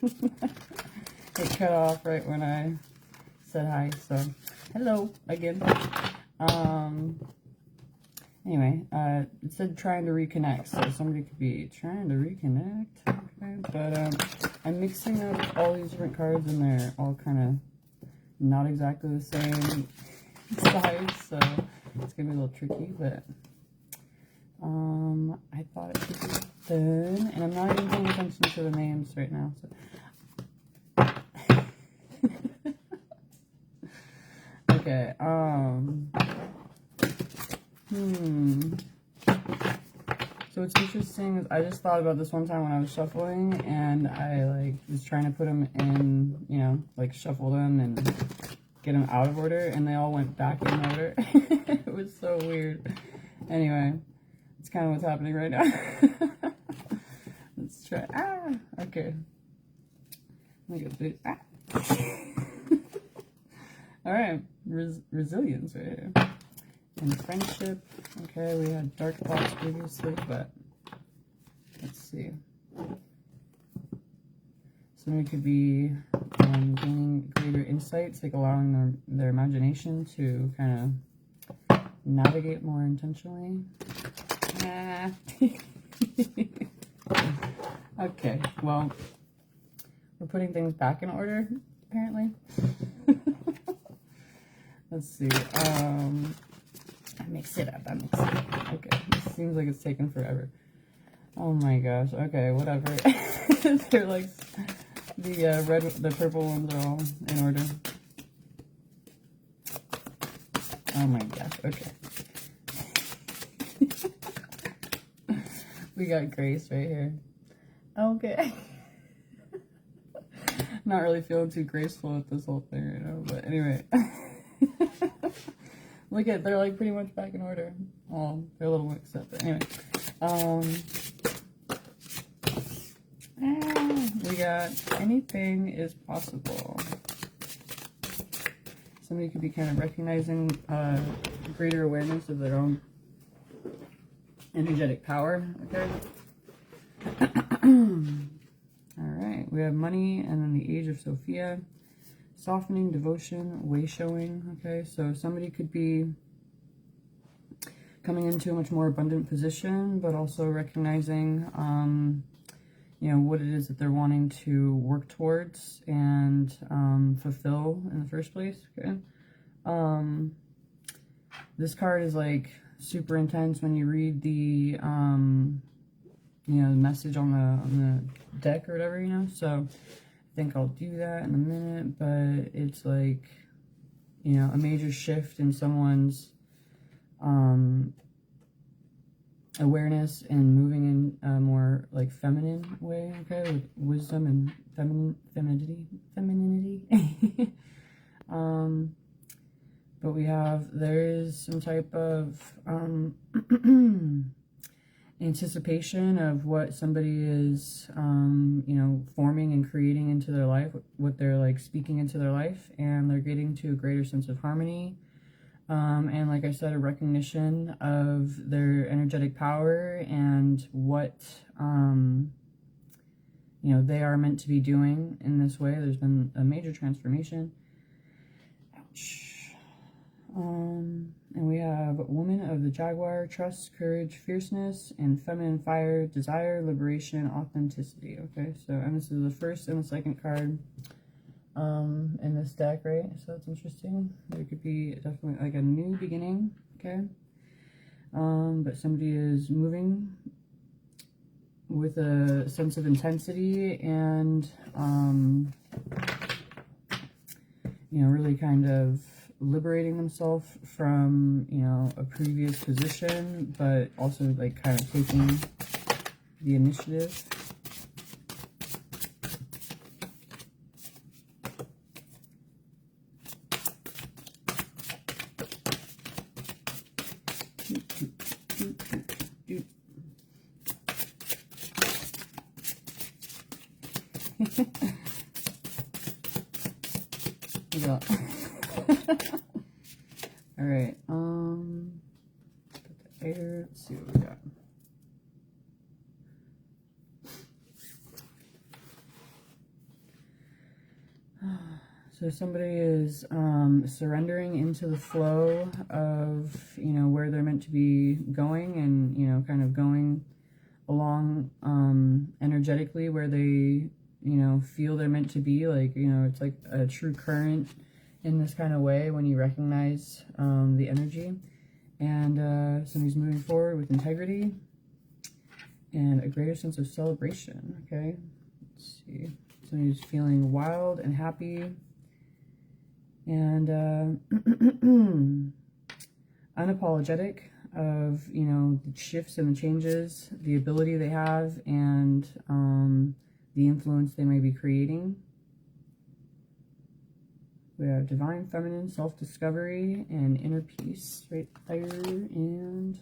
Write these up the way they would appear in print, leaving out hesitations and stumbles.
It cut off right when I said hi, so hello again. Anyway, it said trying to reconnect, so somebody could be trying to reconnect, okay? But I'm mixing up all these different cards, and they're all kind of not exactly the same size, so it's gonna be a little tricky, but I thought it should be fun, and I'm not even paying attention to the names right now, so okay, so what's interesting is I just thought about this one time when I was shuffling, and I like was trying to put them in, you know, like shuffle them and get them out of order, and they all went back in order. It was so weird. Anyway, it's kind of what's happening right now. Let's try. Okay. Look at this. All right, resilience right here. And friendship. Okay, we had dark thoughts previously, but let's see. Somebody could be gaining greater insights, like allowing their imagination to kind of navigate more intentionally. Okay, well, we're putting things back in order, apparently. Let's see. I mix it up. Okay, this seems like it's taking forever. Oh my gosh. Okay, whatever. They're like the purple ones are all in order. Oh my gosh. Okay. We got Grace right here. Okay. Not really feeling too graceful with this whole thing right now, but anyway. Look at, they're like pretty much back in order. Oh, they're a little mixed up, but anyway. We got anything is possible. Somebody could be kind of recognizing greater awareness of their own energetic power, okay? Alright, we have money, and then the Age of Sophia. Softening, devotion, way showing, okay? So somebody could be coming into a much more abundant position, but also recognizing, you know, what it is that they're wanting to work towards and fulfill in the first place, okay? This card is like super intense when you read the, you know, the message on the deck or whatever, you know? So I think I'll do that in a minute, but it's like, you know, a major shift in someone's awareness and moving in a more like feminine way, okay, with wisdom and femininity. But we have, there is some type of anticipation of what somebody is, you know, forming and creating into their life, what they're like speaking into their life, and they're getting to a greater sense of harmony. And like I said, a recognition of their energetic power and what, you know, they are meant to be doing in this way. There's been a major transformation. Ouch. And we have Woman of the Jaguar, Trust, Courage, Fierceness, and Feminine Fire, Desire, Liberation, Authenticity. Okay, so, and this is the first and the second card in this deck, right? So it's interesting. There could be definitely like a new beginning, okay? But somebody is moving with a sense of intensity and, you know, really kind of liberating themselves from, you know, a previous position, but also like kind of taking the initiative. Yeah. All right. Put the air. Let's see what we got. So somebody is surrendering into the flow of, you know, where they're meant to be going, and, you know, kind of going along energetically where they, you know, feel they're meant to be. Like, you know, it's like a true current in this kind of way when you recognize the energy. And somebody's moving forward with integrity and a greater sense of celebration. Okay, let's see. Somebody's feeling wild and happy, and unapologetic of, you know, the shifts and the changes, the ability they have, and the influence they may be creating. We have divine feminine, self-discovery, and inner peace right there. And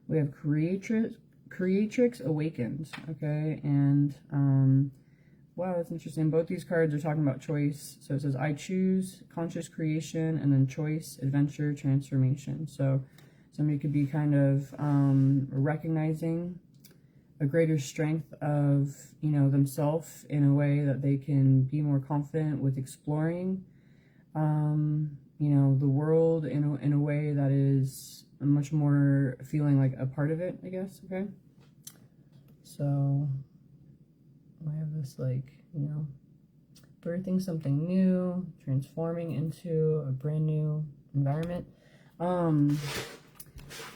we have creatrix awakened. Okay, and wow, that's interesting. Both these cards are talking about choice. So it says, I choose, conscious creation, and then choice, adventure, transformation. So somebody could be kind of recognizing a greater strength of, you know, themselves in a way that they can be more confident with exploring, you know, the world in a way that is much more feeling like a part of it, I guess. Okay. So I have this, like, you know, birthing something new, transforming into a brand new environment. But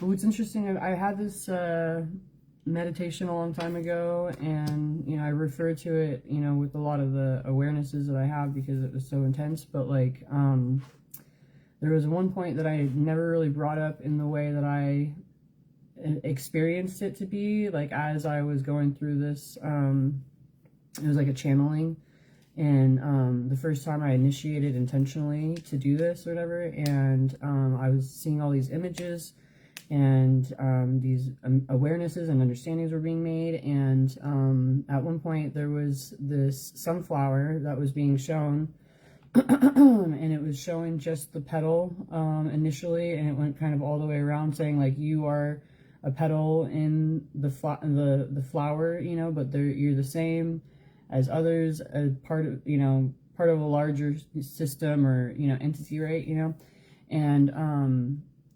what's interesting, I had this meditation a long time ago, and, you know, I refer to it, you know, with a lot of the awarenesses that I have because it was so intense. But like there was one point that I never really brought up in the way that I experienced it to be, like, as I was going through this. It was like a channeling, and the first time I initiated intentionally to do this or whatever, and I was seeing all these images, and these awarenesses and understandings were being made. And at one point there was this sunflower that was being shown, and it was showing just the petal initially, and it went kind of all the way around saying, like, you are a petal in the flower, you know, but you're the same as others, as part of, you know, part of a larger system, or, you know, entity, right, you know. And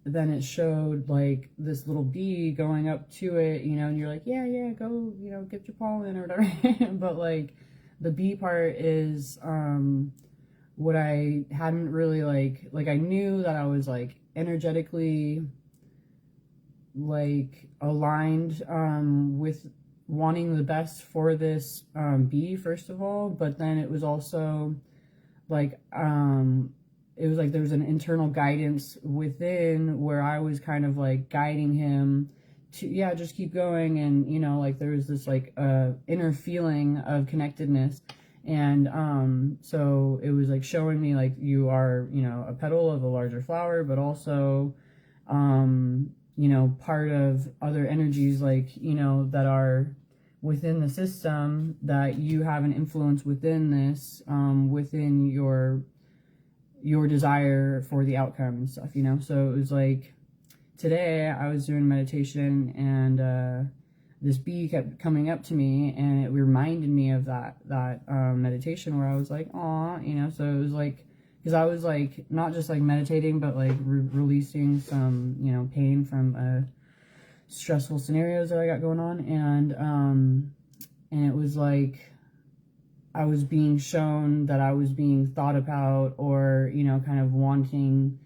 then it showed like this little bee going up to it, you know, and you're like, yeah, go, you know, get your pollen or whatever. But like the bee part is what I hadn't really like I knew that I was like energetically like aligned with wanting the best for this bee, first of all. But then it was also like it was like there was an internal guidance within where I was kind of like guiding him to, yeah, just keep going. And, you know, like there was this like inner feeling of connectedness. And so it was like showing me like you are, you know, a petal of a larger flower, but also you know, part of other energies, like, you know, that are within the system, that you have an influence within this, within your desire for the outcome and stuff, you know. So it was like today I was doing meditation, and this bee kept coming up to me, and it reminded me of that meditation where I was like, aw, you know. So it was like, because I was like not just like meditating, but like releasing some, you know, pain from stressful scenarios that I got going on. And it was like I was being shown that I was being thought about, or, you know, kind of wanting,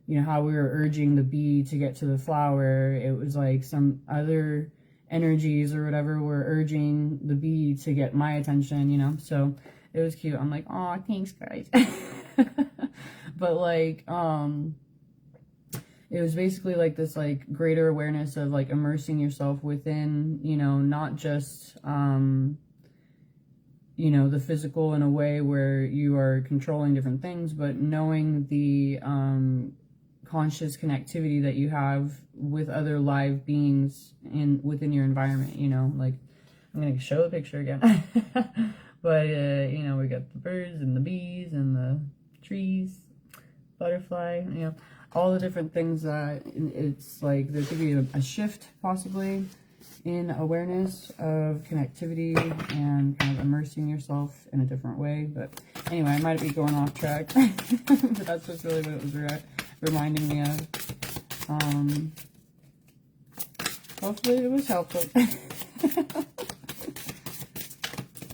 you know, how we were urging the bee to get to the flower. It was like some other energies or whatever were urging the bee to get my attention, you know. So it was cute. I'm like, aw, thanks, guys. But like it was basically like this like greater awareness of like immersing yourself within, you know, not just you know, the physical in a way where you are controlling different things, but knowing the conscious connectivity that you have with other live beings within your environment, you know. Like, I'm gonna show the picture again. But you know, we got the birds and the bees and the trees, butterfly, you know, all the different things that it's like there could be a shift possibly in awareness of connectivity and kind of immersing yourself in a different way. But anyway, I might be going off track, but that's just really what it was reminding me of. Hopefully it was helpful.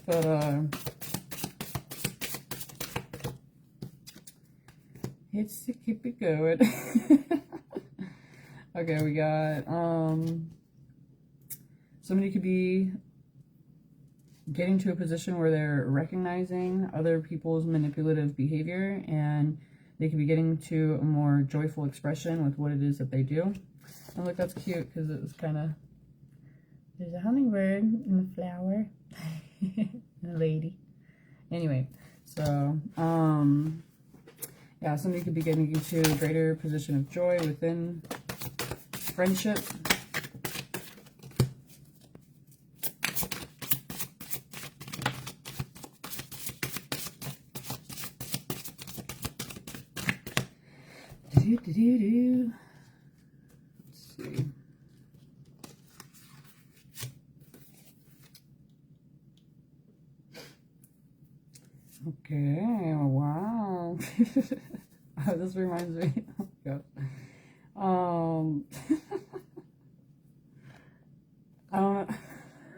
But it's to keep it going. Okay, we got somebody could be getting to a position where they're recognizing other people's manipulative behavior, and they could be getting to a more joyful expression with what it is that they do. And look, that's cute because it was kind of, there's a hummingbird in the flower and a lady. Anyway, so yeah, somebody could be getting into a greater position of joy within friendship. Let's see. Okay, wow. Oh, this reminds me. Oh god. I don't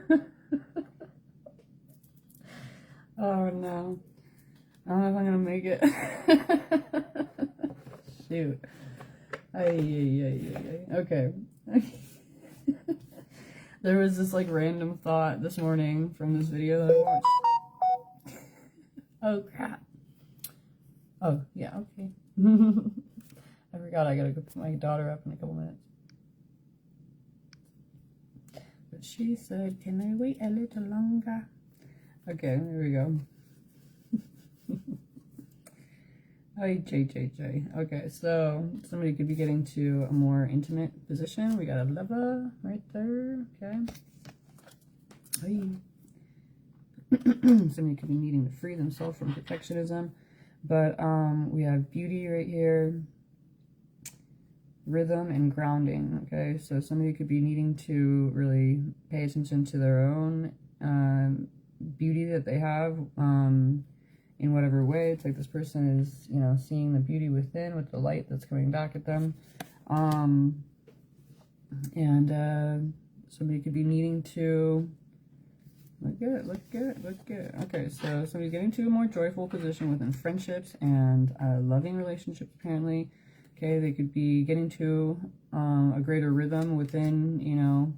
know. Oh no. I don't know if I'm gonna make it. Shoot. Okay. There was this like random thought this morning from this video that I watched. Oh crap. Oh yeah, okay. I forgot I gotta go put my daughter up in a couple minutes. But she said, can I wait a little longer? Okay, there we go. Hi, JJJ. Okay, so somebody could be getting to a more intimate position. We got a lover right there. Okay. Hi. Somebody could be needing to free themselves from perfectionism. But we have beauty right here. Rhythm and grounding. Okay, so somebody could be needing to really pay attention to their own beauty that they have. In whatever way. It's like this person is, you know, seeing the beauty within with the light that's coming back at them. Somebody could be needing to look good. Okay, so somebody's getting to a more joyful position within friendships and loving relationships, apparently. Okay, they could be getting to a greater rhythm within, you know,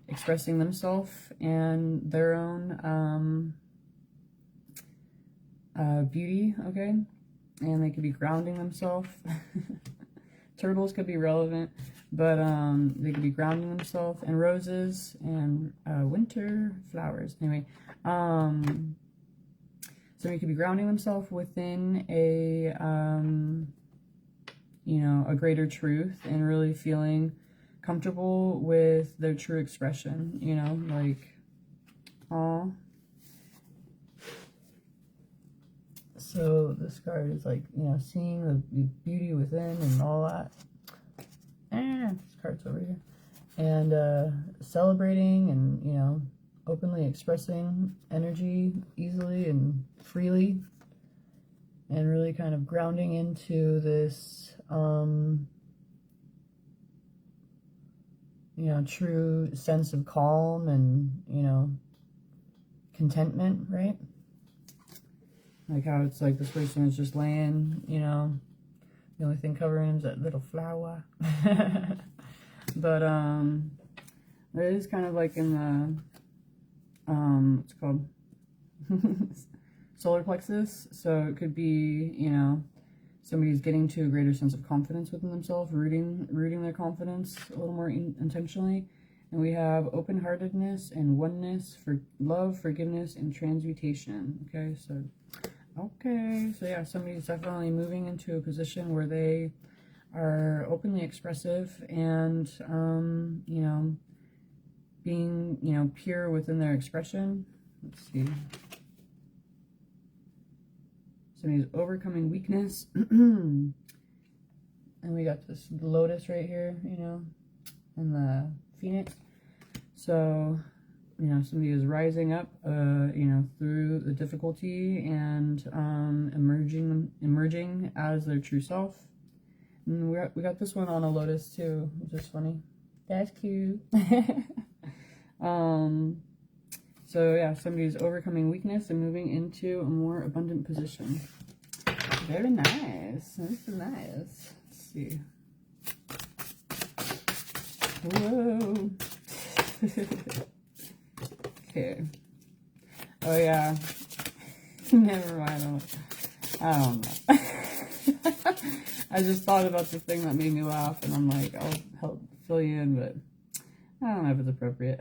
expressing themselves and their own beauty, okay? And they could be grounding themselves. Turtles could be relevant, but they could be grounding themselves, and roses and winter flowers. Anyway, somebody could be grounding themselves within a, you know, a greater truth and really feeling comfortable with their true expression, you know, like, aw. So this card is like, you know, seeing the beauty within and all that. This card's over here. And celebrating and, you know, openly expressing energy easily and freely. And really kind of grounding into this, you know, true sense of calm and, you know, contentment, right? Like how it's like this person is just laying, you know, the only thing covering him is that little flower. But it is kind of like in the, what's it called? Solar plexus. So it could be, you know, somebody's getting to a greater sense of confidence within themselves, rooting their confidence a little more intentionally. And we have open-heartedness and oneness for love, forgiveness, and transmutation. Okay, so yeah, somebody's definitely moving into a position where they are openly expressive and, you know, being, you know, pure within their expression. Let's see. Somebody's overcoming weakness. And we got this lotus right here, you know, and the phoenix. So, you know, somebody is rising up, you know, through the difficulty and emerging as their true self. And we got this one on a lotus too, which is funny. That's cute. So yeah, somebody's overcoming weakness and moving into a more abundant position. Very nice. This is nice. Let's see. Whoa. Okay. Oh yeah. Never mind. I don't know. I just thought about the thing that made me laugh, and I'm like, I'll help fill you in, but I don't know if it's appropriate.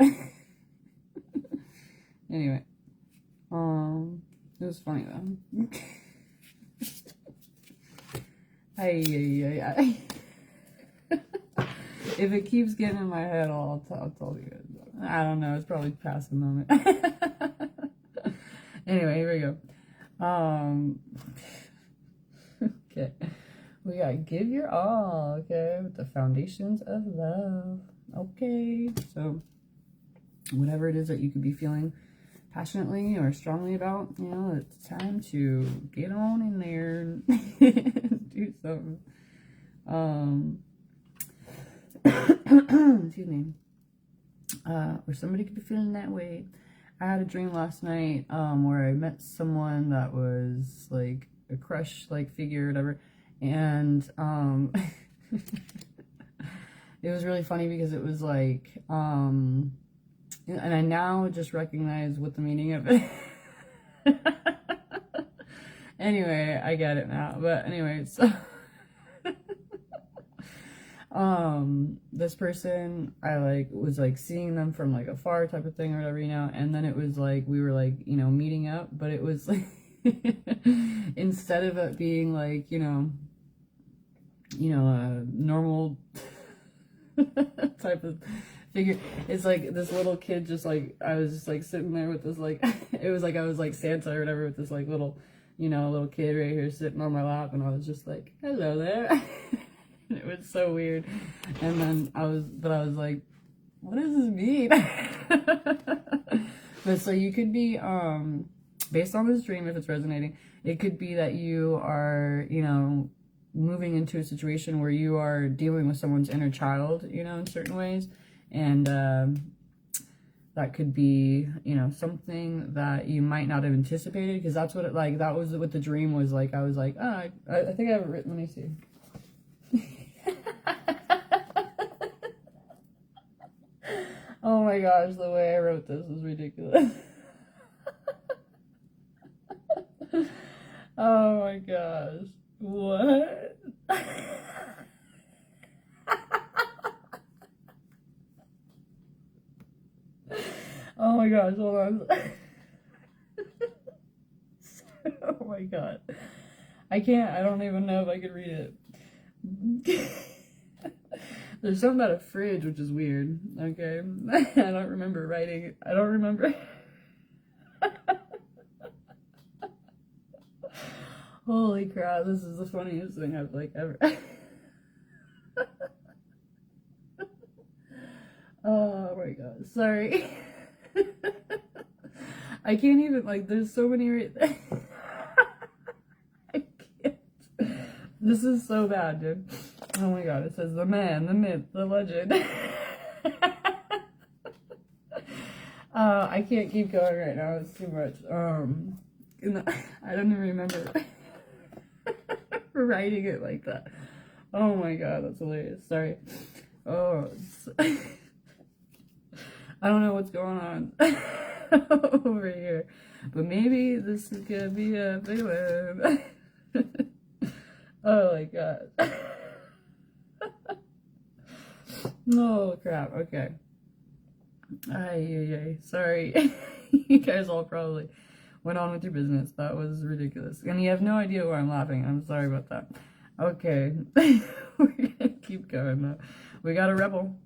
Anyway, it was funny though. Ay. If it keeps getting in my head, I'll tell you. I don't know. It's probably past the moment. Anyway, here we go. Okay. We got give your all. Okay, with the foundations of love. Okay, so whatever it is that you could be feeling passionately or strongly about, you know, it's time to get on in there and do something. Excuse me. Or somebody could be feeling that way. I had a dream last night where I met someone that was like a crush like figure or whatever, and it was really funny because it was like and I now just recognize what the meaning of it. Anyway, I get it now. But anyway, so this person, I like was like seeing them from like afar type of thing or whatever, you know, and then it was like we were like, you know, meeting up, but it was like instead of it being like, you know, a normal type of figure, it's like this little kid just like, I was just like sitting there with this like, it was like I was like Santa or whatever with this like little, you know, little kid right here sitting on my lap, and I was just like, hello there. It was so weird. And then I was like, what does this mean? But so you could be, based on this dream, if it's resonating, it could be that you are, you know, moving into a situation where you are dealing with someone's inner child, you know, in certain ways. And that could be, you know, something that you might not have anticipated, because that's what it, like, that was what the dream was like. I was like, oh, I think I have it written. Let me see. Oh my gosh, the way I wrote this is ridiculous. Oh my gosh. What? Oh my gosh, hold on. Oh my god. I don't even know if I could read it. There's something about a fridge, which is weird, okay? I don't remember writing it. I don't remember. Holy crap, this is the funniest thing I've, like, ever. Oh my god, sorry. I can't even, like, there's so many I can't. This is so bad, dude. Oh my god, it says the man, the myth, the legend. I can't keep going right now, it's too much. I don't even remember writing it like that. Oh my god, that's hilarious. Sorry. Oh, I don't know what's going on over here, but maybe this is gonna be a big one. Oh my god. Oh crap, okay. Ay. Sorry. You guys all probably went on with your business. That was ridiculous. And you have no idea why I'm laughing. I'm sorry about that. Okay. We're gonna keep going though. We got a rebel.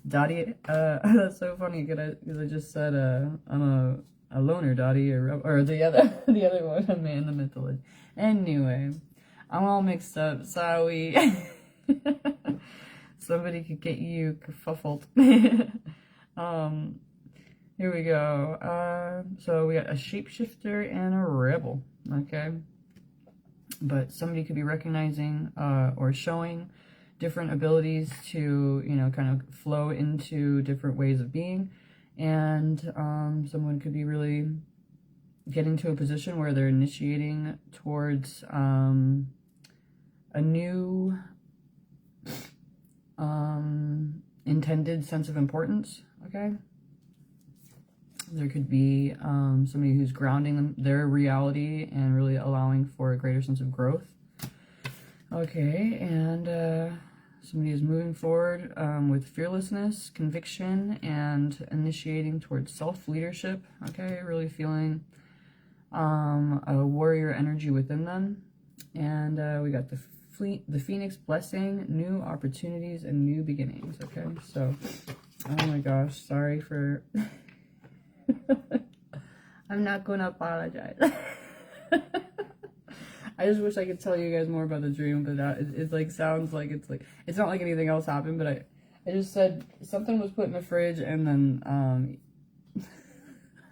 Dottie, that's so funny because I just said I'm a loner, Dottie, or the other one, a man, the mythology. Anyway, I'm all mixed up. Sorry. Somebody could get you kerfuffled. um, Here we go. So we got a shapeshifter and a rebel. Okay. But somebody could be recognizing or showing different abilities to, you know, kind of flow into different ways of being. And someone could be really getting to a position where they're initiating towards a new intended sense of importance. Okay. There could be somebody who's grounding their reality and really allowing for a greater sense of growth. Okay, and somebody is moving forward with fearlessness, conviction, and initiating towards self-leadership. Okay, really feeling a warrior energy within them. And we got the Phoenix blessing, new opportunities and new beginnings. Okay, so, oh my gosh, sorry for... I'm not going to apologize. I just wish I could tell you guys more about the dream, but it like sounds like it's not like anything else happened, but I just said something was put in the fridge and then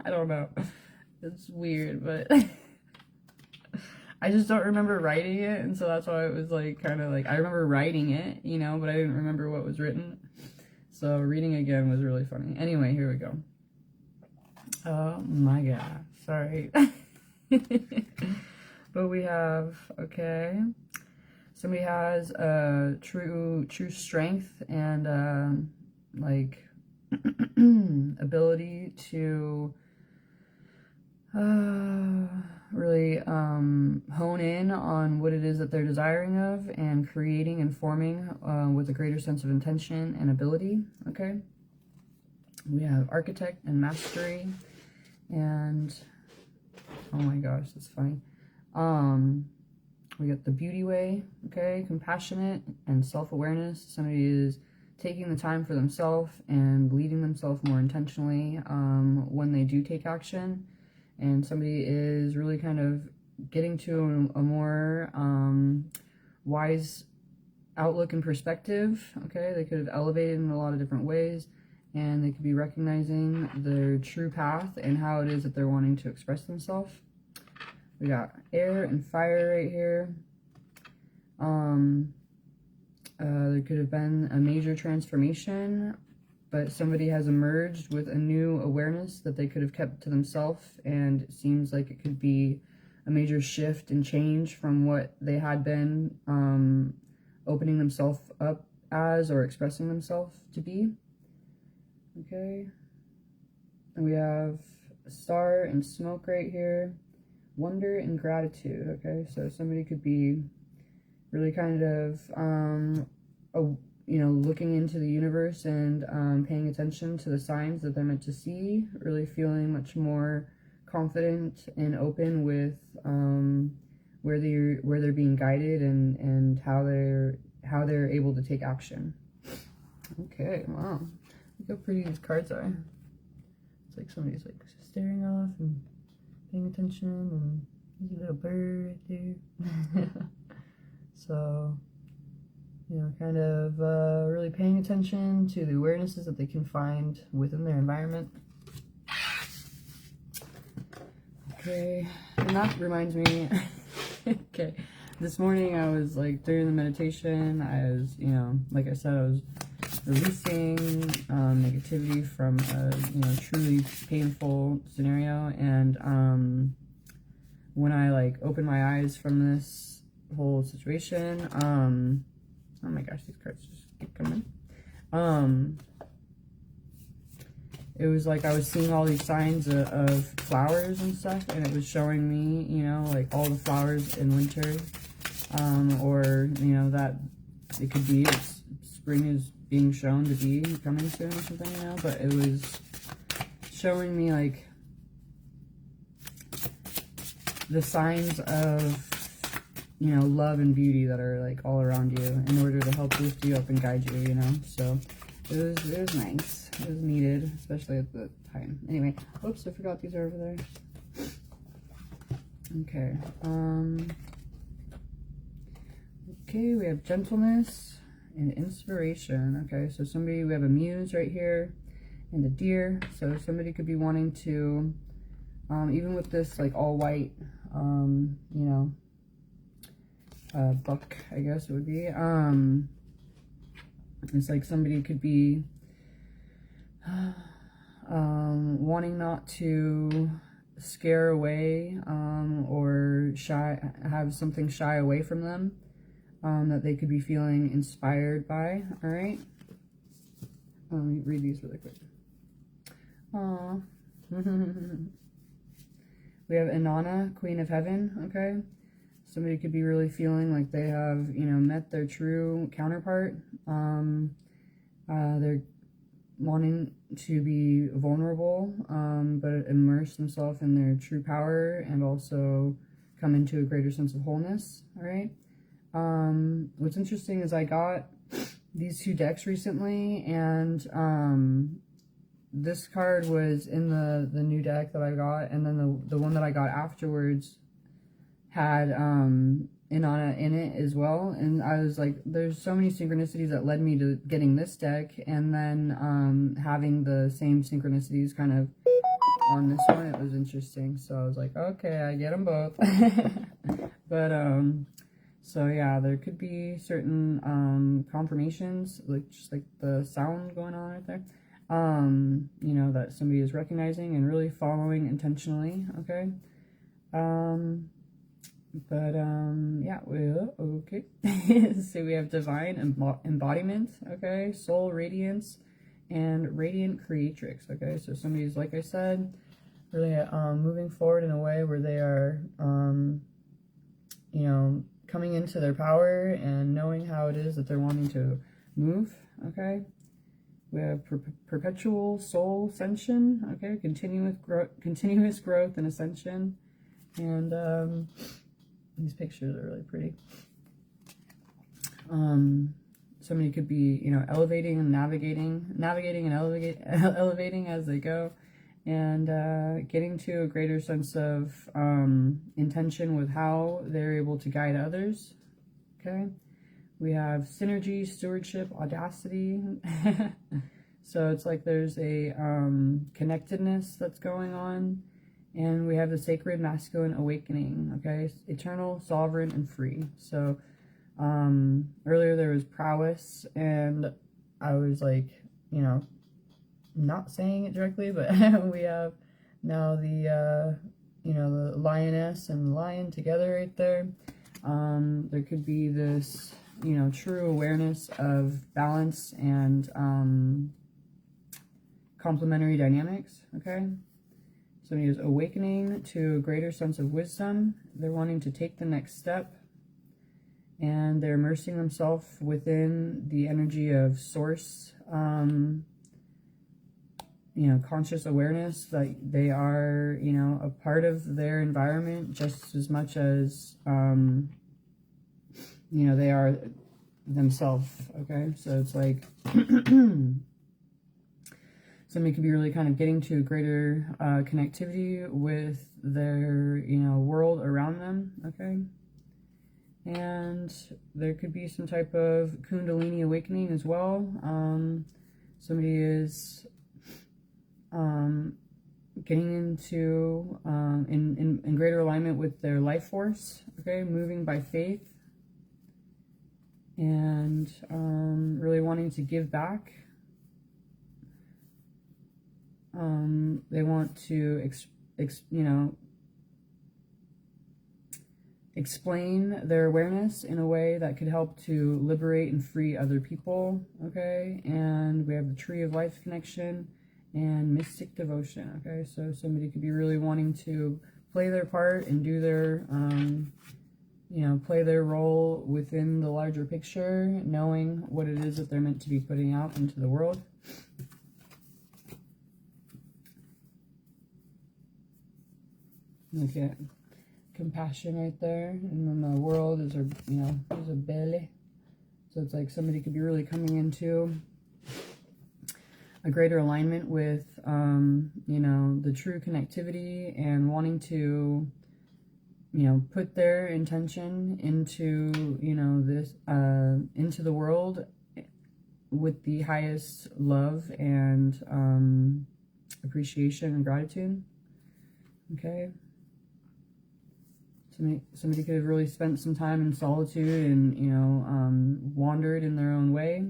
I don't know. It's weird, but I just don't remember writing it, and so that's why it was like kind of like I remember writing it, you know, but I didn't remember what was written. So reading again was really funny. Anyway, here we go. Oh my god, sorry. But we have, okay, somebody has true strength and like ability to really hone in on what it is that they're desiring of and creating and forming with a greater sense of intention and ability. Okay, we have architect and mastery. And oh my gosh, that's funny. We got the beauty way, okay, compassionate and self-awareness. Somebody is taking the time for themselves and leading themselves more intentionally when they do take action. And somebody is really kind of getting to a more wise outlook and perspective, okay? They could have elevated in a lot of different ways. And they could be recognizing their true path and how it is that they're wanting to express themselves. We got air and fire right here. There could have been a major transformation, but somebody has emerged with a new awareness that they could have kept to themselves, and it seems like it could be a major shift and change from what they had been opening themselves up as or expressing themselves to be. Okay, and we have a star and smoke right here. Wonder and gratitude. Okay, so somebody could be really kind of, you know, looking into the universe and paying attention to the signs that they're meant to see. Really feeling much more confident and open with where they're being guided and how they're able to take action. Okay, wow. Look how pretty these cards are. It's like somebody's like staring off and paying attention, and there's a little bird right there. So, you know, kind of really paying attention to the awarenesses that they can find within their environment. Okay, and that reminds me, okay, this morning I was like, during the meditation, I was, you know, like I said, I was releasing negativity from a, you know, truly painful scenario, and when I like opened my eyes from this whole situation, oh my gosh, these cards just keep coming. It was like I was seeing all these signs of flowers and stuff, and it was showing me, you know, like all the flowers in winter, or, you know, that it could be spring is being shown to be coming soon or something, you know, but it was showing me like the signs of, you know, love and beauty that are like all around you in order to help lift you up and guide you, you know. So it was nice. It was needed, especially at the time. Anyway, oops, I forgot these are over there. Okay. Okay, we have gentleness and inspiration. Okay, so we have a muse right here, and a deer. So somebody could be wanting to, even with this like all white, you know, buck, I guess it would be. It's like somebody could be wanting not to scare away or have something shy away from them that they could be feeling inspired by. All right. Let me read these really quick. Aww. We have Inanna, Queen of Heaven. Okay. Somebody could be really feeling like they have, you know, met their true counterpart. They're wanting to be vulnerable, but immerse themselves in their true power and also come into a greater sense of wholeness. All right. What's interesting is I got these two decks recently, and this card was in the new deck that I got, and then the one that I got afterwards had Inanna in it as well. And I was like, there's so many synchronicities that led me to getting this deck, and then having the same synchronicities kind of on this one. It was interesting, so I was like, okay, I get them both. But so yeah, there could be certain confirmations, like just like the sound going on right there, you know, that somebody is recognizing and really following intentionally. Okay. But yeah, well, okay. So we have divine embodiment, okay, soul radiance, and radiant creatrix. Okay, so somebody's, like I said, really moving forward in a way where they are you know, coming into their power and knowing how it is that they're wanting to move. Okay, we have perpetual soul ascension. Okay, continuous growth and ascension. And these pictures are really pretty. Somebody could be, you know, elevating and navigating and elevating as they go, and getting to a greater sense of intention with how they're able to guide others. Okay, we have synergy, stewardship, audacity. So it's like there's a connectedness that's going on. And we have the sacred masculine awakening, okay? Eternal, sovereign, and free. So, earlier there was prowess, and I was like, you know, not saying it directly, but we have now the, you know, the lioness and the lion together right there. There could be this, you know, true awareness of balance and complementary dynamics, okay? Somebody is awakening to a greater sense of wisdom. They're wanting to take the next step, and they're immersing themselves within the energy of source, you know, conscious awareness that they are, you know, a part of their environment just as much as, you know, they are themselves, okay? So it's like somebody could be really kind of getting to a greater connectivity with their, you know, world around them, okay? And there could be some type of Kundalini awakening as well. Somebody is getting into, in greater alignment with their life force, okay? Moving by faith, and really wanting to give back. They want to, you know, explain their awareness in a way that could help to liberate and free other people, okay? And we have the Tree of Life connection and mystic devotion, okay? So somebody could be really wanting to play their part and do their, you know, play their role within the larger picture, knowing what it is that they're meant to be putting out into the world. Look at compassion right there, and then the world is, you know, there's a belly. So it's like somebody could be really coming into a greater alignment with, you know, the true connectivity, and wanting to, you know, put their intention into, you know, this, into the world, with the highest love and appreciation and gratitude. Okay. Somebody could have really spent some time in solitude and, you know, wandered in their own way.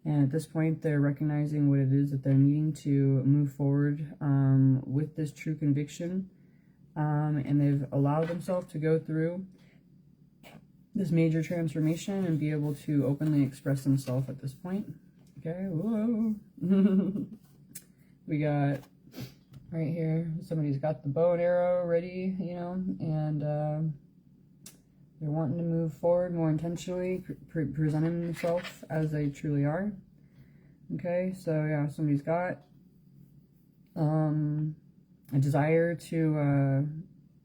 And at this point, they're recognizing what it is that they're needing to move forward with this true conviction. And they've allowed themselves to go through this major transformation and be able to openly express themselves at this point. Okay, whoa. We got right here, somebody's got the bow and arrow ready, you know, and they're wanting to move forward more intentionally, presenting themselves as they truly are. Okay, so yeah, somebody's got a desire to,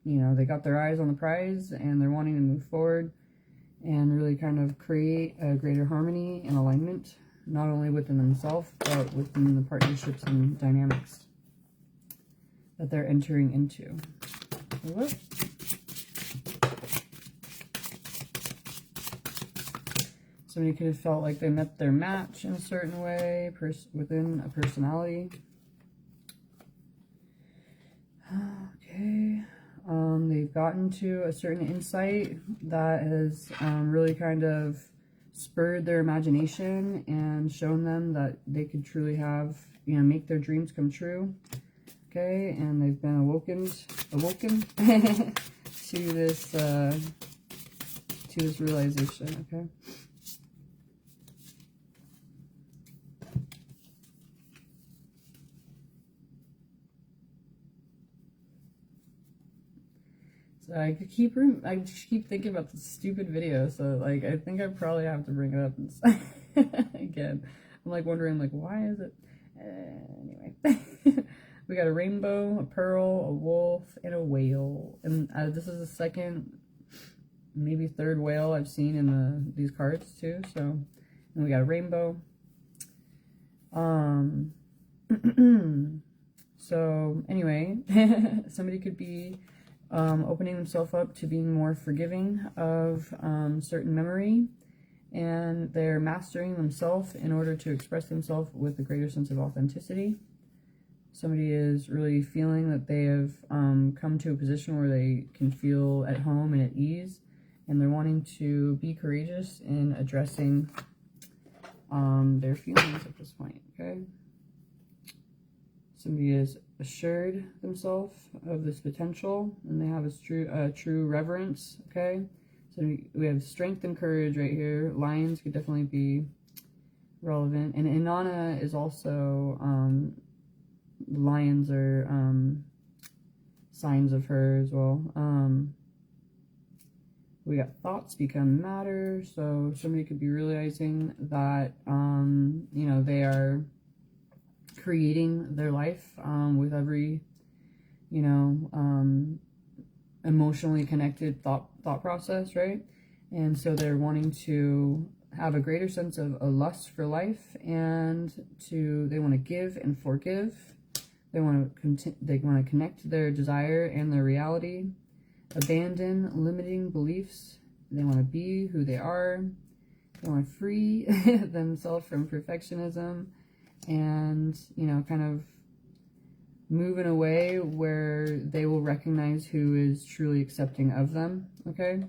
you know, they got their eyes on the prize and they're wanting to move forward and really kind of create a greater harmony and alignment, not only within themselves, but within the partnerships and dynamics that they're entering into. Whoop. Somebody could have felt like they met their match in a certain way within a personality. Okay. They've gotten to a certain insight that has really kind of spurred their imagination and shown them that they could truly have, you know, make their dreams come true. Okay, and they've been awoken to this realization. Okay. So I just keep thinking about this stupid video. So like, I think I probably have to bring it up again. I'm like wondering like, why is it? Anyway, we got a rainbow, a pearl, a wolf, and a whale. And this is the second, maybe third whale I've seen in these cards too. So, and we got a rainbow. So anyway, somebody could be opening themselves up to being more forgiving of certain memory, and they're mastering themselves in order to express themselves with a greater sense of authenticity. Somebody is really feeling that they have come to a position where they can feel at home and at ease, and they're wanting to be courageous in addressing their feelings at this point. Okay. Somebody is assured themselves of this potential, and they have a true reverence. Okay, so we have strength and courage right here. Lions could definitely be relevant, and Inanna is also lions are signs of her as well. We got thoughts become matter, so somebody could be realizing that you know, they are creating their life with every, you know, emotionally connected thought process, right? And so they're wanting to have a greater sense of a lust for life, and they want to give and forgive. They want to connect their desire and their reality, abandon limiting beliefs. They want to be who they are. They want to free themselves from perfectionism, and, you know, kind of move in a way where they will recognize who is truly accepting of them. Okay.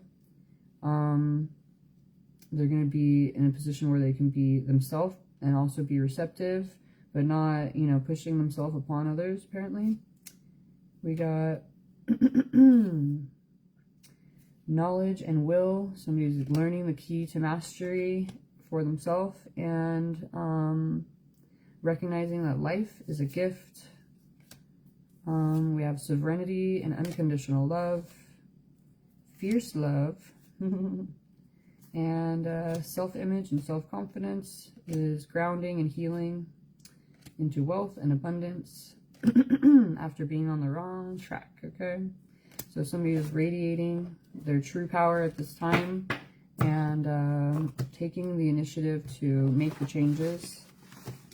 They're going to be in a position where they can be themselves and also be receptive, but not, you know, pushing themselves upon others, apparently. We got knowledge and will. Somebody's learning the key to mastery for themselves, and recognizing that life is a gift. We have serenity and unconditional love, fierce love, and self-image and self-confidence is grounding and healing into wealth and abundance after being on the wrong track. Okay, so somebody is radiating their true power at this time, and taking the initiative to make the changes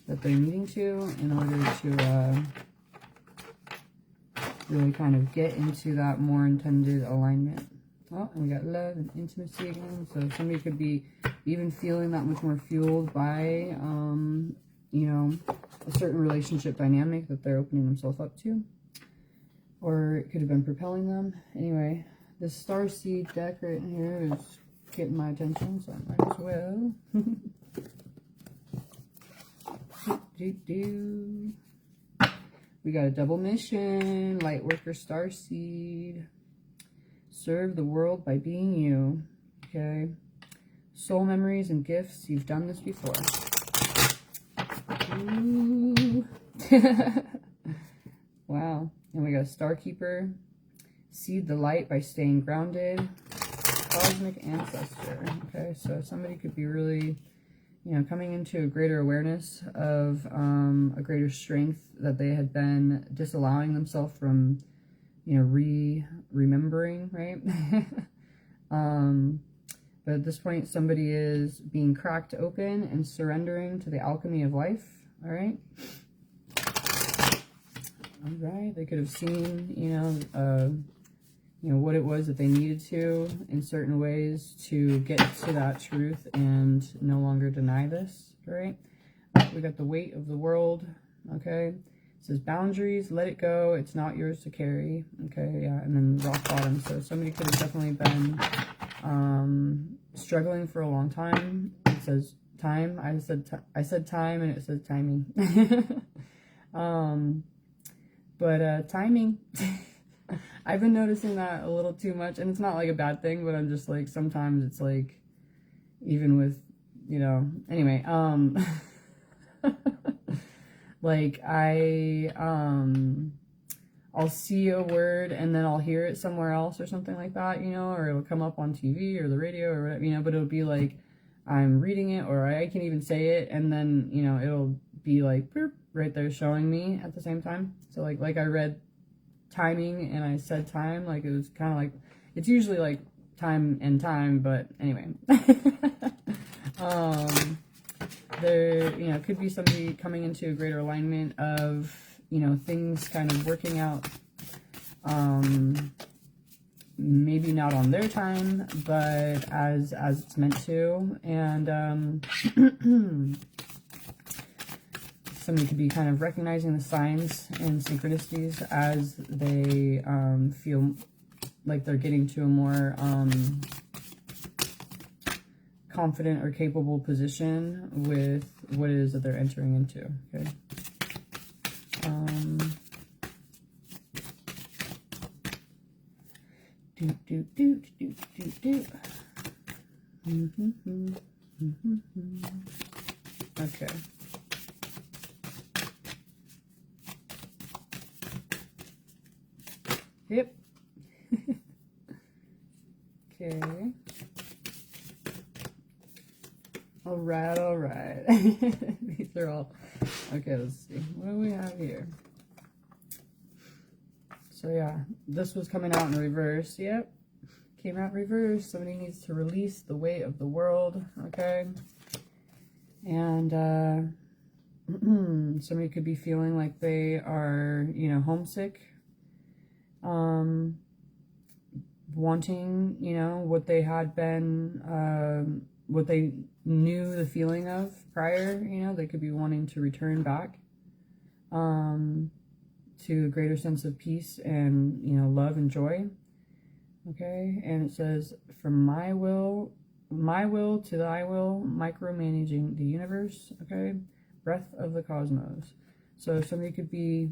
that they're needing to in order to really kind of get into that more intended alignment Oh, and we got love and intimacy again. So somebody could be even feeling that much more fueled by, you know, a certain relationship dynamic that they're opening themselves up to. Or it could have been propelling them. Anyway, this Starseed deck right here is getting my attention, so I might as well. We got a double mission. Lightworker Starseed. Serve the world by being you. Okay. Soul memories and gifts. You've done this before. Ooh. Wow. And we got a Starkeeper. Seed the light by staying grounded. Cosmic Ancestor. Okay, so somebody could be really, you know, coming into a greater awareness of a greater strength that they had been disallowing themselves from, you know, remembering, right? But at this point, somebody is being cracked open and surrendering to the alchemy of life. All right. All right. They could have seen, you know, what it was that they needed to in certain ways to get to that truth and no longer deny this, right? We got the weight of the world, okay? It says boundaries, let it go, it's not yours to carry, okay? Yeah, and then rock bottom. So somebody could have definitely been struggling for a long time. It says time. I said time and it says timing. But timing. I've been noticing that a little too much, and it's not like a bad thing, but I'm just like, sometimes it's like, even with, you know, anyway, like I'll see a word and then I'll hear it somewhere else or something like that, you know, or it'll come up on TV or the radio or whatever, you know, but it'll be like, I'm reading it, or I can even say it, and then, you know, it'll be like, boop, right there showing me at the same time. So like I read timing and I said time, like it was kind of like, it's usually like time and time, but anyway. There, you know, could be somebody coming into a greater alignment of, you know, things kind of working out, maybe not on their time, but as it's meant to, and somebody could be kind of recognizing the signs and synchronicities as they feel like they're getting to a more confident or capable position with what it is that they're entering into. Okay. Okay. Yep. Okay. All right, all right. These are all... Okay, let's see. What do we have here? So yeah, this was coming out in reverse. Yep. Came out reverse. Somebody needs to release the weight of the world. Okay. And somebody could be feeling like they are, you know, homesick. Wanting, you know, what they had been, what they knew the feeling of prior, you know, they could be wanting to return back, to a greater sense of peace and, you know, love and joy. Okay. And it says, from my will to thy will, micromanaging the universe. Okay. Breath of the cosmos. So somebody could be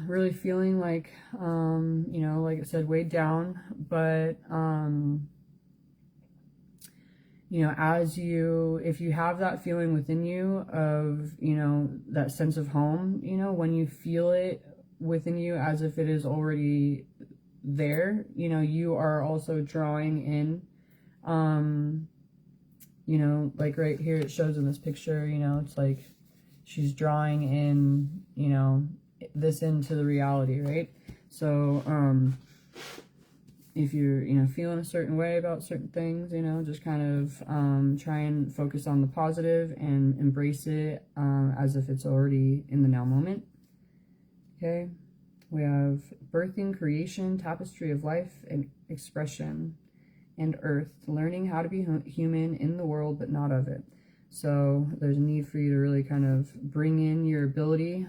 really feeling like, you know, like it said, weighed down, but, you know, if you have that feeling within you of, you know, that sense of home, you know, when you feel it within you as if it is already there, you know, you are also drawing in, you know, like right here it shows in this picture, you know, it's like she's drawing in, you know, this into the reality, right? So, if you're, you know, feeling a certain way about certain things, you know, just kind of try and focus on the positive and embrace it as if it's already in the now moment. Okay. We have birthing, creation, tapestry of life and expression, and earth, learning how to be human in the world but not of it. So there's a need for you to really kind of bring in your ability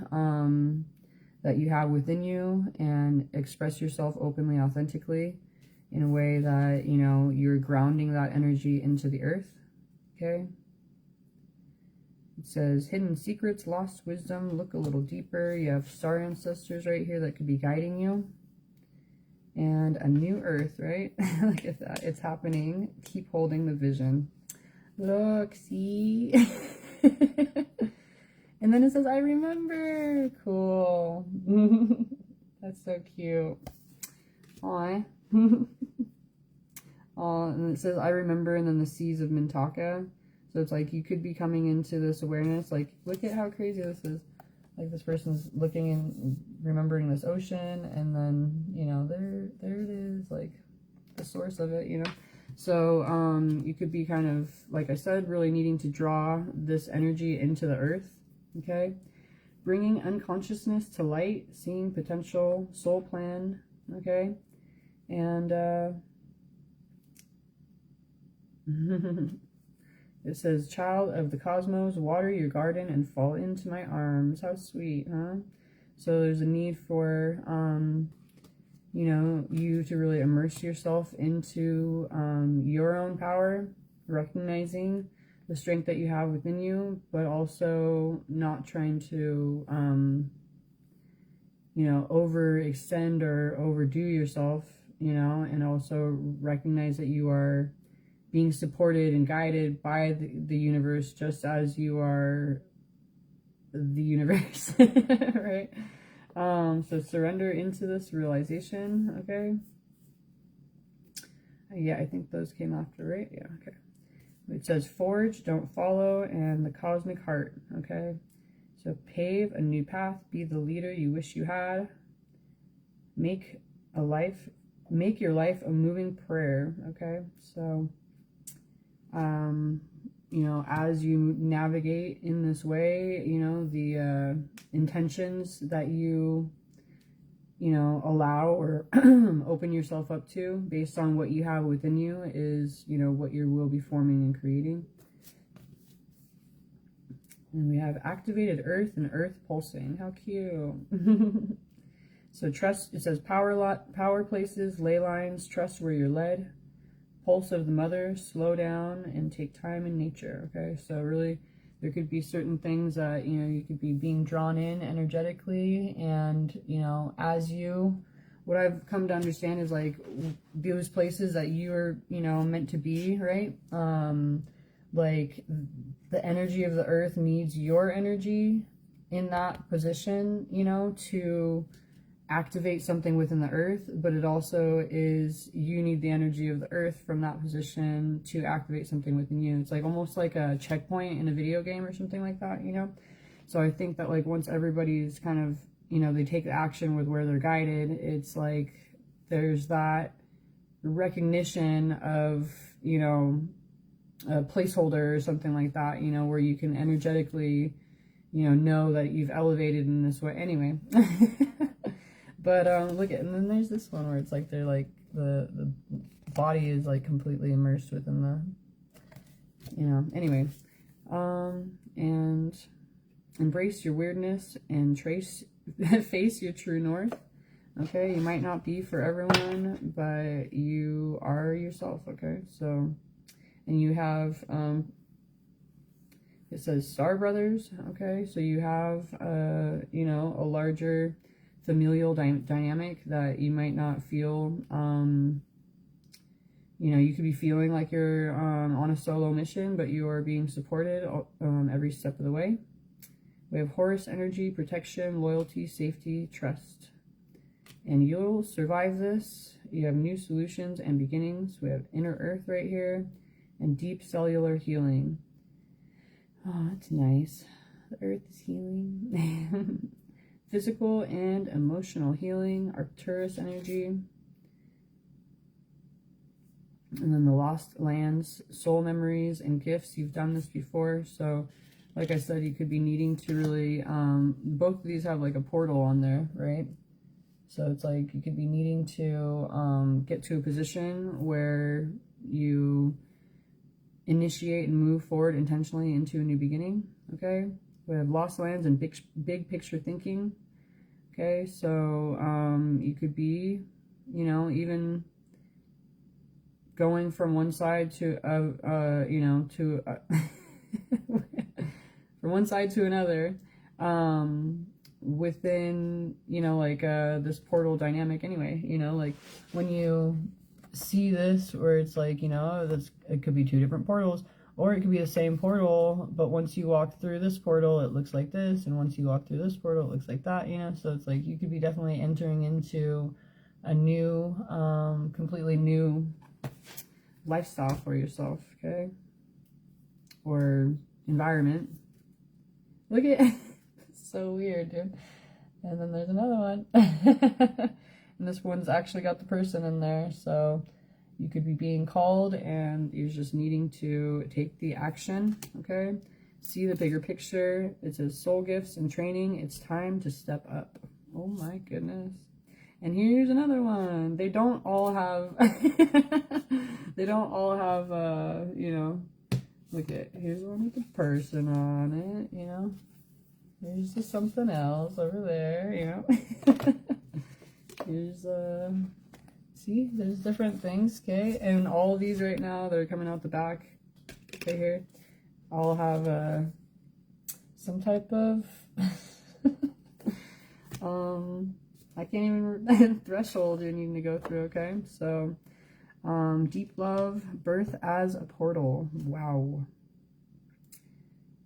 that you have within you and express yourself openly, authentically, in a way that, you know, you're grounding that energy into the earth. Okay. It says hidden secrets, lost wisdom, look a little deeper. You have star ancestors right here that could be guiding you. And a new earth, right? Look at that. It's happening. Keep holding the vision. Look, see? And then it says, I remember. Cool. That's so cute. Aw. And it says, I remember, and then the seas of Mintaka. So it's like you could be coming into this awareness. Like, look at how crazy this is. Like, this person's looking and remembering this ocean, and then, you know, there it is, like, the source of it, you know. So, you could be kind of, like I said, really needing to draw this energy into the earth, okay? Bringing unconsciousness to light, seeing potential, soul plan, okay? And, it says, child of the cosmos, water your garden and fall into my arms. How sweet, huh? So there's a need for, you know, you to really immerse yourself into your own power, recognizing the strength that you have within you, but also not trying to, you know, overextend or overdo yourself, you know, and also recognize that you are being supported and guided by the universe, just as you are the universe, right? So surrender into this realization, okay? Yeah, I think those came after, right? Yeah, okay. It says forge, don't follow, and the cosmic heart, okay? So pave a new path, be the leader you wish you had. Make your life a moving prayer, okay? So, you know, as you navigate in this way, you know, the intentions that you know, allow or open yourself up to based on what you have within you is, you know, what you will be forming and creating. And we have activated earth and earth pulsing. How cute. So trust, it says power places, ley lines, trust where you're led. Pulse of the mother, slow down and take time in nature. Okay, so really there could be certain things that, you know, you could be being drawn in energetically, and, you know, as you, what I've come to understand is like those places that you're, you know, meant to be, right? Like the energy of the earth needs your energy in that position, you know, to activate something within the earth, but it also is, you need the energy of the earth from that position to activate something within you. It's like almost like a checkpoint in a video game or something like that, you know? So I think that like once everybody's kind of, you know, they take action with where they're guided, it's like there's that recognition of, you know, a placeholder or something like that, you know, where you can energetically, you know that you've elevated in this way. Anyway. But look at, and then there's this one where it's like they're like the body is like completely immersed within the, you know, anyway. And embrace your weirdness and face your true north. Okay, you might not be for everyone, but you are yourself. Okay, so, and you have it says Star Brothers. Okay, so you have you know, a larger familial dynamic that you might not feel, you know, you could be feeling like you're on a solo mission, but you are being supported every step of the way. We have Horus energy, protection, loyalty, safety, trust. And you'll survive this. You have new solutions and beginnings. We have inner earth right here, and deep cellular healing. Oh, that's nice. The earth is healing. Physical and emotional healing, Arcturus energy. And then the lost lands, soul memories, and gifts. You've done this before. So, like I said, you could be needing to really, both of these have like a portal on there, right? So it's like you could be needing to get to a position where you initiate and move forward intentionally into a new beginning. Okay, we have lost lands and big picture thinking. Okay, so you could be, you know, even going from one side to you know, to from one side to another within, you know, like this portal dynamic anyway. You know, like when you see this where it's like, you know, it could be two different portals, or it could be the same portal, but once you walk through this portal it looks like this, and once you walk through this portal it looks like that, you know. So it's like you could be definitely entering into a new completely new lifestyle for yourself, okay, or environment. Look at it's so weird, dude. And then there's another one. And this one's actually got the person in there, so you could be being called and you're just needing to take the action, okay? See the bigger picture. It says soul gifts and training. It's time to step up. Oh my goodness. And here's another one. They don't all have, they don't all have, you know, look at, here's one with the person on it, you know. Here's just something else over there, you know. Here's, see, there's different things, okay? And all of these right now that are coming out the back, right here, all have some type of, I can't even, threshold you're needing to go through, okay? So, deep love, birth as a portal, wow.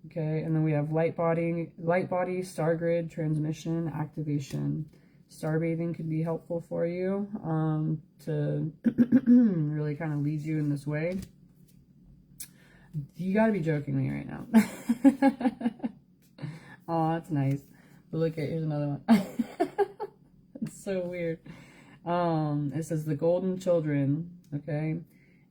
Okay, and then we have light body, star grid, transmission, activation. Star bathing could be helpful for you to really kind of lead you in this way. You got to be joking me right now. Oh, that's nice. But look at, here's another one. It's so weird. It says the golden children, okay?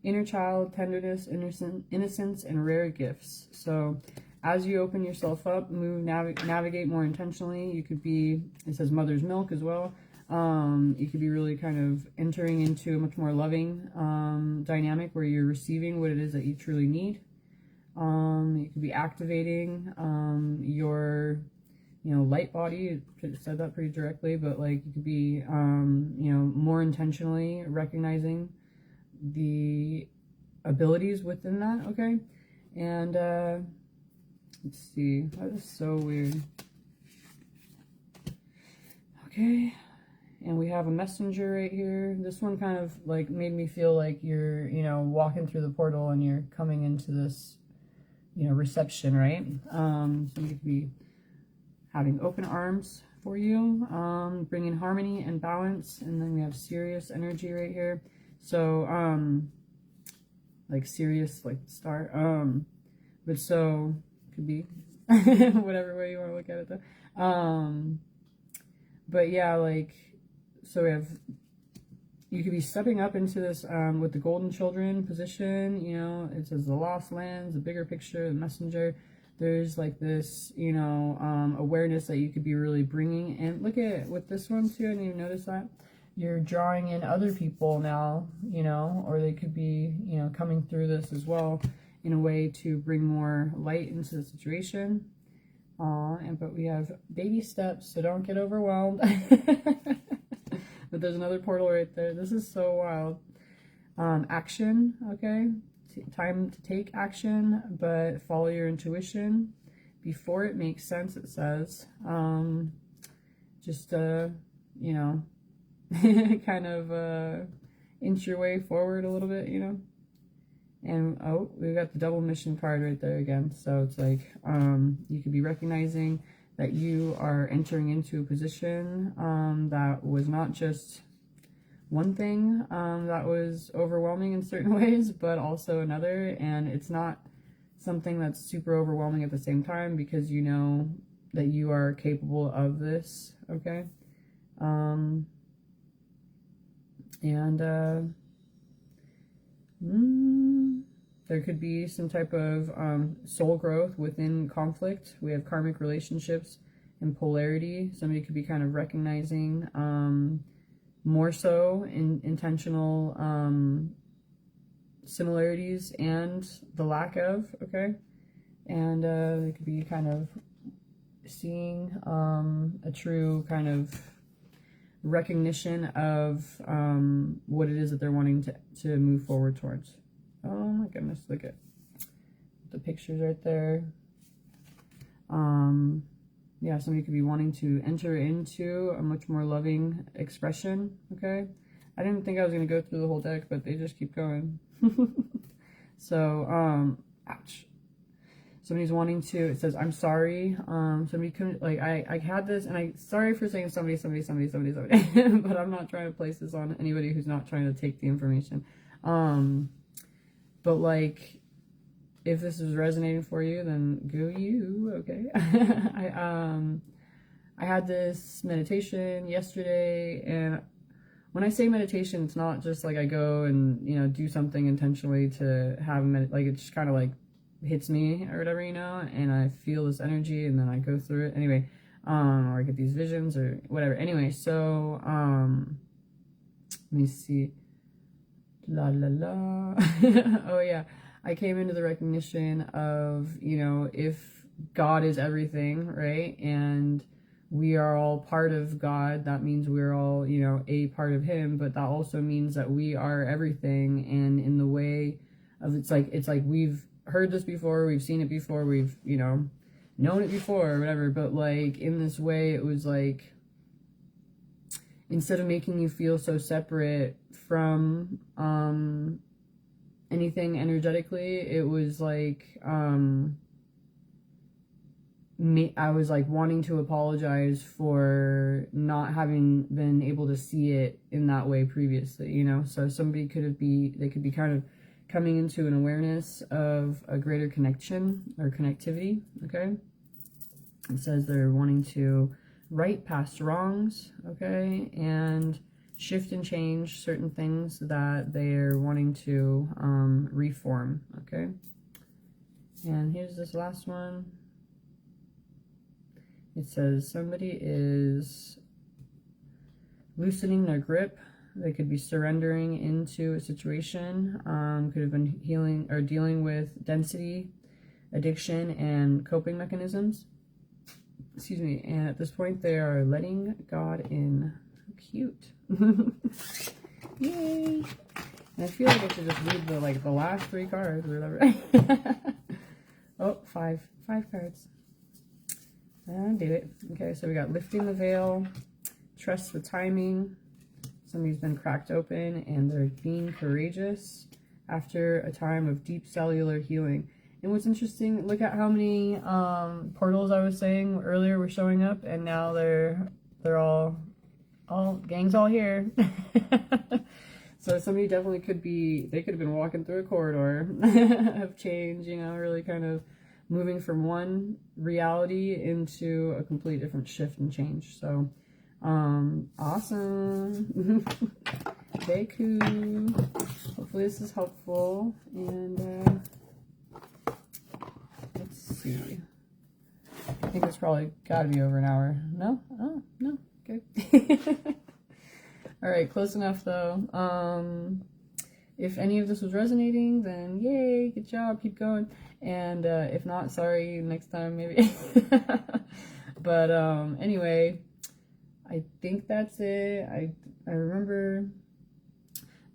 Inner child, tenderness, innocence, and rare gifts. So as you open yourself up, navigate more intentionally. You could be, it says mother's milk as well. You could be really kind of entering into a much more loving dynamic where you're receiving what it is that you truly need. You could be activating your, you know, light body. It said that pretty directly, but like you could be, you know, more intentionally recognizing the abilities within that, okay? And let's see, that is so weird. Okay, and we have a messenger right here. This one kind of like made me feel like you're, you know, walking through the portal and you're coming into this, you know, reception, right? Somebody could be having open arms for you, bringing harmony and balance. And then we have Sirius energy right here. So, like Sirius, like star, but so could be whatever way you want to look at it though. But yeah, like, so we have, you could be stepping up into this with the golden children position, you know. It says the lost lands, the bigger picture, the messenger. There's like this, you know, awareness that you could be really bringing. And look at with this one too, I didn't even notice that. You're drawing in other people now, you know, or they could be, you know, coming through this as well in a way to bring more light into the situation. But we have baby steps, so don't get overwhelmed. But there's another portal right there. This is so wild. Action, okay? Time to take action, but follow your intuition before it makes sense, it says. Just, you know, kind of inch your way forward a little bit, you know. And oh, we've got the double mission card right there again. So it's like you could be recognizing that you are entering into a position that was not just one thing that was overwhelming in certain ways, but also another. And it's not something that's super overwhelming at the same time, because you know that you are capable of this, okay? There could be some type of soul growth within conflict. We have karmic relationships and polarity. Somebody could be kind of recognizing more so in intentional similarities and the lack of, okay? And they could be kind of seeing a true kind of recognition of what it is that they're wanting to move forward towards. Oh my goodness, look at the pictures right there. Yeah, somebody could be wanting to enter into a much more loving expression, okay? I didn't think I was going to go through the whole deck, but they just keep going. So, ouch. Somebody's wanting to, it says, I'm sorry. Somebody couldn't, like, I had this, and sorry for saying somebody, but I'm not trying to place this on anybody who's not trying to take the information. But, like, if this is resonating for you, then go you, okay? I had this meditation yesterday, and when I say meditation, it's not just like I go and, you know, do something intentionally to have like, it just kind of like hits me or whatever, you know, and I feel this energy, and then I go through it anyway, or I get these visions or whatever. Anyway, so, let me see. La la la. Oh yeah. I came into the recognition of, you know, if God is everything, right? And we are all part of God, that means we're all, you know, a part of him, but that also means that we are everything. And in the way of, it's like we've heard this before, we've seen it before, we've, you know, known it before or whatever, but like in this way, it was like, instead of making you feel so separate from, anything energetically, it was like, I was like wanting to apologize for not having been able to see it in that way previously, you know? So somebody they could be kind of coming into an awareness of a greater connection or connectivity, okay? It says they're wanting to right past wrongs, okay? And shift and change certain things that they're wanting to reform, okay? And here's this last one. It says somebody is loosening their grip. They could be surrendering into a situation, could have been healing or dealing with density, addiction, and coping mechanisms. Excuse me. And at this point, they are letting God in. Cute. Yay. And I feel like I should just read the last 3 cards or whatever. Oh, five cards. And do it. Okay, so we got lifting the veil, trust the timing. Somebody's been cracked open and they're being courageous after a time of deep cellular healing. And what's interesting, look at how many portals I was saying earlier were showing up, and now they're all gang's all here. So somebody definitely they could have been walking through a corridor of change, you know, really kind of moving from one reality into a complete different shift and change. So awesome. Very cool. Hopefully this is helpful. And let's see, I think it's probably got to be over an hour. No? Oh no. Okay. All right, close enough though. If any of this was resonating, then yay, good job, keep going. And if not, sorry, next time maybe. But anyway, I think that's it. I remember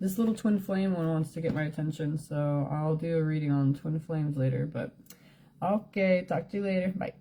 this little twin flame one wants to get my attention, so I'll do a reading on twin flames later. But okay, talk to you later. Bye.